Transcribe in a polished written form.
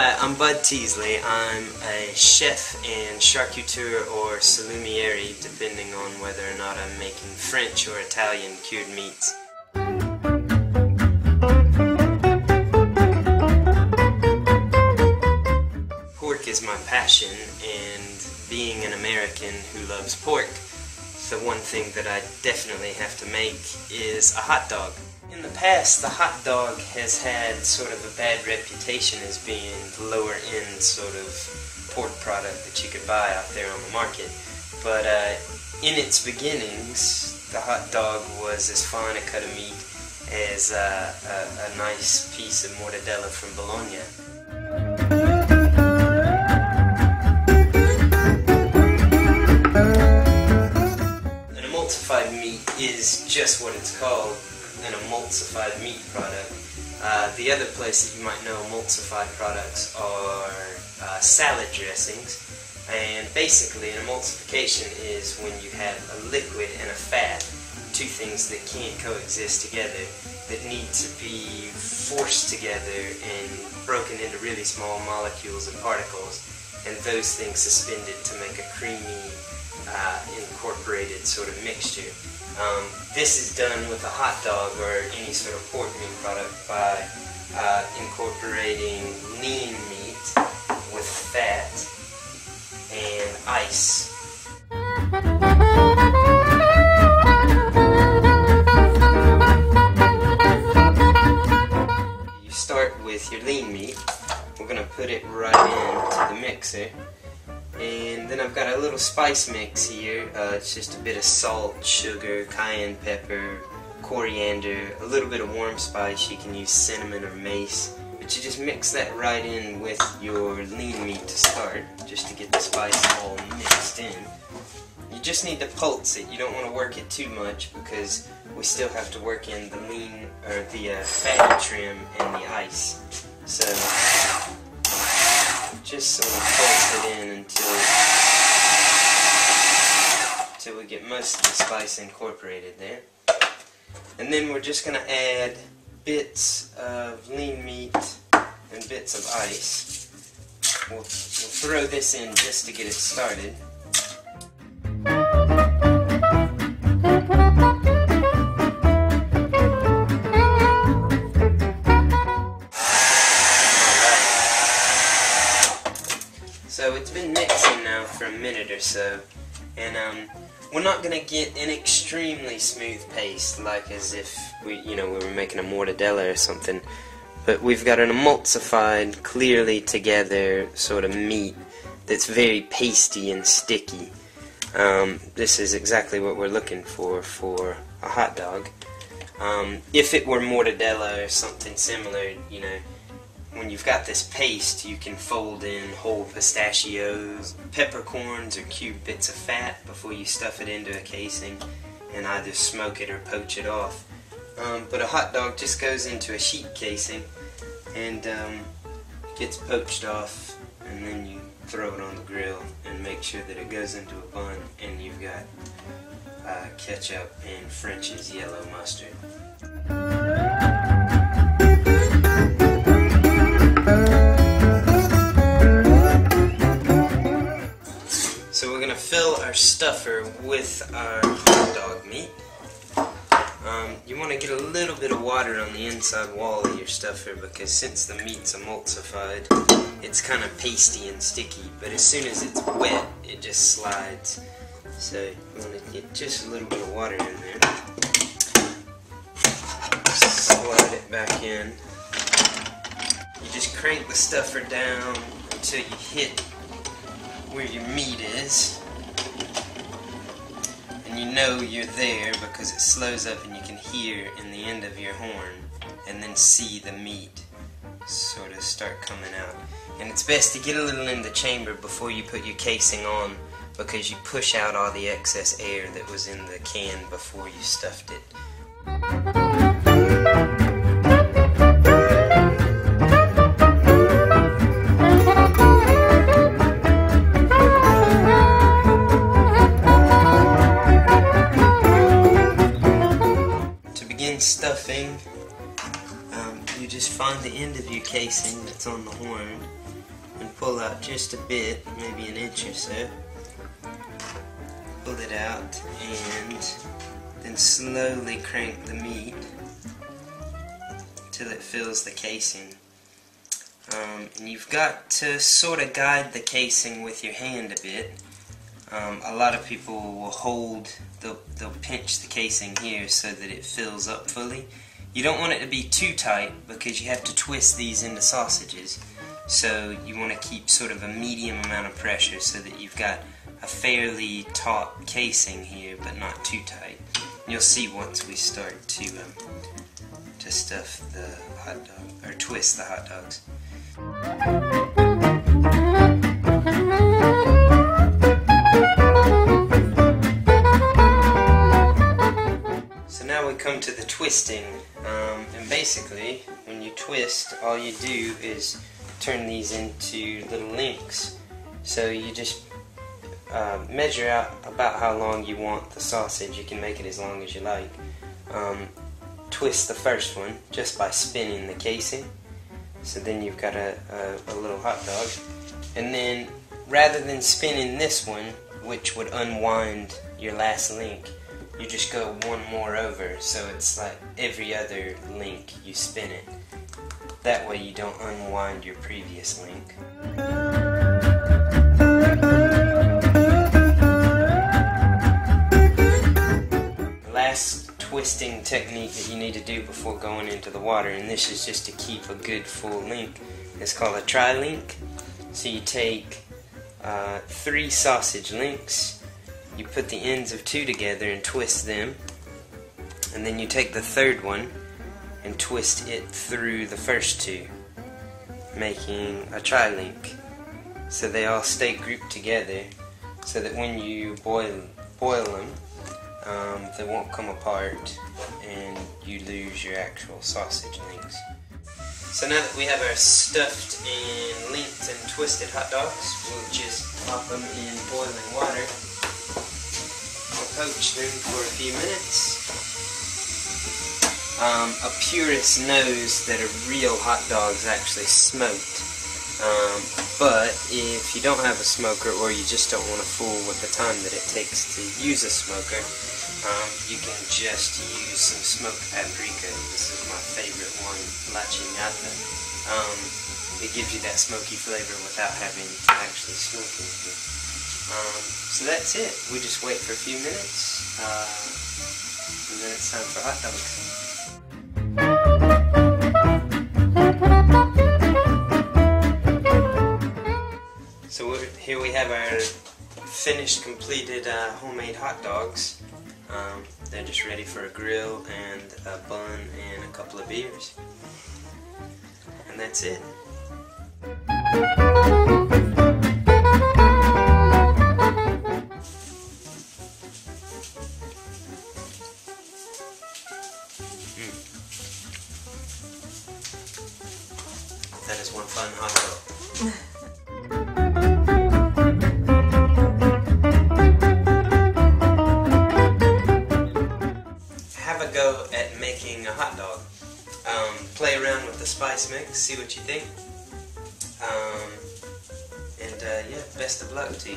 Hi, I'm Bud Teasley. I'm a chef and charcuteur or salumiere, depending on whether or not I'm making French or Italian cured meats. Pork is my passion, and being an American who loves pork, the one thing that I definitely have to make is a hot dog. In the past, the hot dog has had sort of a bad reputation as being the lower end sort of pork product that you could buy out there on the market. But in its beginnings, the hot dog was as fine a cut of meat as a nice piece of mortadella from Bologna. An emulsified meat is just what it's called, an emulsified meat product. The other place that you might know emulsified products are salad dressings, and basically an emulsification is when you have a liquid and a fat, two things that can't coexist together, that need to be forced together and broken into really small molecules and particles, and those things suspended to make a creamy, incorporated sort of mixture. This is done with a hot dog or any sort of pork meat product by incorporating lean meat with fat and ice. You start with your lean meat. We're going to put it right into the mixer. And then I've got a little spice mix here. It's just a bit of salt, sugar, cayenne pepper, coriander, a little bit of warm spice. You can use cinnamon or mace. But you just mix that right in with your lean meat to start, just to get the spice all mixed in. You just need to pulse it. You don't want to work it too much because we still have to work in the lean, or the fatty trim and the ice. So just sort of pulse it in until we get most of the spice incorporated there. And then we're just going to add bits of lean meat and bits of ice. We'll throw this in just to get it started. So it's been mixing now for a minute or so, and we're not going to get an extremely smooth paste like as if we were making a mortadella or something, but we've got an emulsified, clearly together sort of meat that's very pasty and sticky. This is exactly what we're looking for a hot dog. If it were mortadella or something similar, when you've got this paste, you can fold in whole pistachios, peppercorns, or cube bits of fat before you stuff it into a casing and either smoke it or poach it off. But a hot dog just goes into a sheet casing and gets poached off, and then you throw it on the grill and make sure that it goes into a bun, and you've got ketchup and French's yellow mustard. So we're going to fill our stuffer with our hot dog meat. You want to get a little bit of water on the inside wall of your stuffer, because since the meat's emulsified, it's kind of pasty and sticky, but as soon as it's wet, it just slides. So you want to get just a little bit of water in there. Slide it back in. You just crank the stuffer down until you hit where your meat is, and you know you're there because it slows up and you can hear in the end of your horn, and then see the meat sort of start coming out. And it's best to get a little in the chamber before you put your casing on, because you push out all the excess air that was in the can before you stuffed it. Stuffing, you just find the end of your casing that's on the horn, and pull out just a bit, maybe an inch or so. Pull it out and then slowly crank the meat till it fills the casing. And you've got to sort of guide the casing with your hand a bit. A lot of people will hold, they'll pinch the casing here so that it fills up fully. You don't want it to be too tight because you have to twist these into sausages. So you want to keep sort of a medium amount of pressure so that you've got a fairly taut casing here, but not too tight. You'll see once we start to stuff the hot dog, or twist the hot dogs. So now we come to the twisting, and basically when you twist, all you do is turn these into little links. So you just measure out about how long you want the sausage. You can make it as long as you like. Twist the first one just by spinning the casing. So then you've got a little hot dog. And then rather than spinning this one, which would unwind your last link, you just go one more over. So it's like every other link you spin it. That way you don't unwind your previous link. The last twisting technique that you need to do before going into the water, and this is just to keep a good full link, is called a tri-link. So you take 3 sausage links, you put the ends of 2 together and twist them, and then you take the third one and twist it through the first 2, making a tri-link. So they all stay grouped together so that when you boil them, they won't come apart and you lose your actual sausage links. So now that we have our stuffed and linked and twisted hot dogs, we'll just pop them in boiling water. We'll poach them for a few minutes. A purist knows that a real hot dog's actually smoked. But if you don't have a smoker, or you just don't want to fool with the time that it takes to use a smoker, you can just use some smoked paprika. This is my favorite one, la chingata. It gives you that smoky flavor without having to actually smoke anything. So that's it. We just wait for a few minutes, and then it's time for hot dogs. So here we have our finished, completed homemade hot dogs. They're just ready for a grill and a bun and a couple of beers. And that's it. That is one fun hot dog. Go at making a hot dog. Play around with the spice mix, see what you think. Yeah, best of luck to you.